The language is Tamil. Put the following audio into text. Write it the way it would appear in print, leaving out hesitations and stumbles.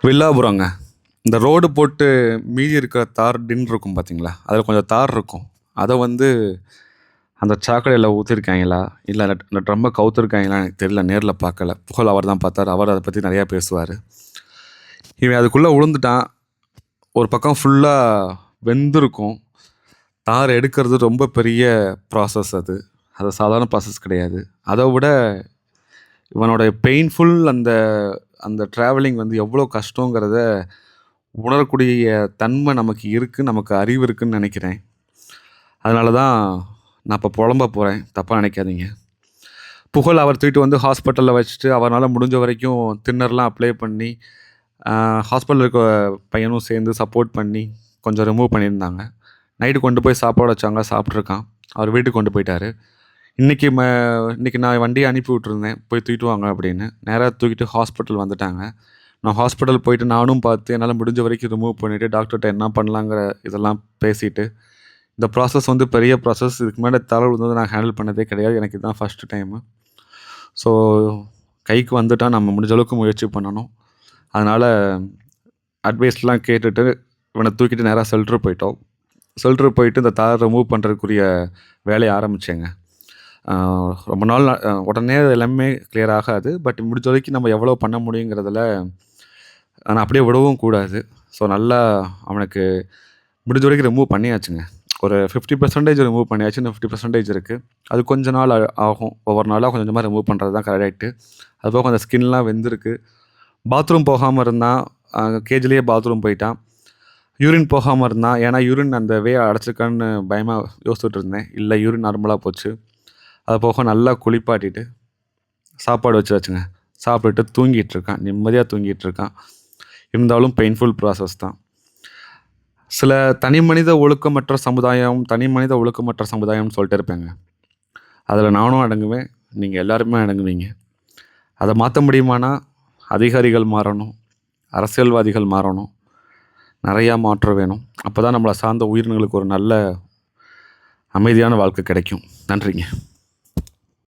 வில்லாபுரங்க. இந்த ரோடு போட்டு மீதி இருக்கிற தார் டின் இருக்கும் பார்த்தீங்களா? அதில கொஞ்சம் தார் இருக்கும். அத வந்து அந்த சாக்கடையில ஊத்திருக்காய்ங்களா? இல்ல அந்த ட்ரம்ம கவுத்துருக்காய்ங்களான்னு எனக்கு தெரியல. நேர்ல பார்க்கல. புகழ் அவர் தான் பார்த்தாரு. அவர் அத பத்தி நெறையா பேசுவாரு. இவன் அதுக்குள்ள உழுந்துட்டான். ஒரு பக்கம் ஃபுல்லா வெந்திருக்கும். தார் எடுக்கிறது ரொம்ப பெரிய ப்ராசஸ் அது. அது சாதாரண ப்ராசஸ் கிடையாது. அத விட இவனோட பெயின்ஃபுல் அந்த அந்த ட்ராவலிங் வந்து எவ்வளோ கஷ்டங்கிறத உணரக்கூடிய தன்மை நமக்கு இருக்குது, நமக்கு அறிவு இருக்குன்னு நினைக்கிறேன். அதனால தான் நான் இப்போ புலம்ப போகிறேன், தப்பாக நினைக்காதீங்க. புகழ் அவர் தூக்கிட்டு வந்து ஹாஸ்பிட்டலில் வச்சுட்டு அவரால் முடிஞ்ச வரைக்கும் தின்னர்லாம் அப்ளை பண்ணி ஹாஸ்பிட்டலில் இருக்க பையனும் சேர்ந்து சப்போர்ட் பண்ணி கொஞ்சம் ரிமூவ் பண்ணியிருந்தாங்க. நைட்டு கொண்டு போய் சாப்பாடு வச்சாங்க, சாப்பிட்ருக்கான். அவர் வீட்டுக்கு கொண்டு போயிட்டார். இன்றைக்கி நான் வண்டியை அனுப்பி விட்ருந்தேன், போய் தூக்கிட்டு வாங்க அப்படின்னு. நேராக தூக்கிட்டு ஹாஸ்பிட்டல் வந்துட்டாங்க. நான் ஹாஸ்பிட்டல் போயிட்டு நானும் பார்த்து என்னால் முடிஞ்ச வரைக்கும் ரிமூவ் பண்ணிவிட்டு டாக்டர்கிட்ட என்ன பண்ணலாங்கிற இதெல்லாம் பேசிவிட்டு, இந்த ப்ராசஸ் வந்து பெரிய ப்ராசஸ். இதுக்கு மேலே தலை விழுந்தது நான் ஹேண்டில் பண்ணதே கிடையாது. எனக்கு இதுதான் ஃபஸ்ட்டு டைமு. ஸோ கைக்கு வந்துட்டால் நம்ம முடிஞ்ச அளவுக்கு முயற்சி பண்ணணும். அதனால் அட்வைஸ்லாம் கேட்டுட்டு இவனை தூக்கிட்டு நேராக ஷெல்ட்ரு போயிட்டோம். ஷெல்ட்ரு போயிட்டு இந்த தார் ரிமூவ் பண்ணுறதுக்குரிய வேலையை ஆரம்பித்தேங்க. ரொம்ப நாள் உடனே எல்லாமே கிளியர் ஆகாது. பட் முடிஞ்ச வரைக்கும் நம்ம எவ்வளோ பண்ண முடியுங்கிறதுல நான் அப்படியே விடவும் கூடாது. ஸோ நல்லா அவனுக்கு முடிஞ்ச வரைக்கும் ரிமூவ் பண்ணியாச்சுங்க. ஒரு 50% ரிமூவ் பண்ணியாச்சு. இன்னும் 50% இருக்குது. அது கொஞ்ச நாள் ஆகும். ஒவ்வொரு நாளாக கொஞ்சம் கொஞ்சமாக ரிமூவ் பண்ணுறது தான் கரெக்டு. அதுபோக கொஞ்சம் ஸ்கின்லாம் வெந்திருக்கு. பாத்ரூம் போகாமல் இருந்தான். கேஜிலேயே பாத்ரூம் போயிட்டான். யூரின் போகாமல் இருந்தான். ஏன்னா யூரின் அந்த அடைச்சிருக்கான்னு பயமாக யோசிச்சுட்டு இருந்தேன். இல்லை, யூரின் நார்மலாக போச்சு. அது போக நல்லா குளிப்பாட்டிட்டு சாப்பாடு வச்சுங்க. சாப்பிட்டுட்டு தூங்கிட்டுருக்கான். நிம்மதியாக தூங்கிட்டுருக்கான். இருந்தாலும் பெயின்ஃபுல் ப்ராசஸ் தான். சில தனி மனித ஒழுக்கமற்ற சமுதாயம்னு சொல்லிட்டு இருப்பேங்க. அதில் நானும் அடங்குவேன், நீங்கள் எல்லாருமே அடங்குவீங்க. அதை மாற்ற முடியுமானா அதிகாரிகள் மாறணும், அரசியல்வாதிகள் மாறணும், நிறையா மாற்றம் வேணும். அப்போ தான் நம்மளை சார்ந்த உயிரினங்களுக்கு ஒரு நல்ல அமைதியான வாழ்க்கை கிடைக்கும். நன்றிங்க.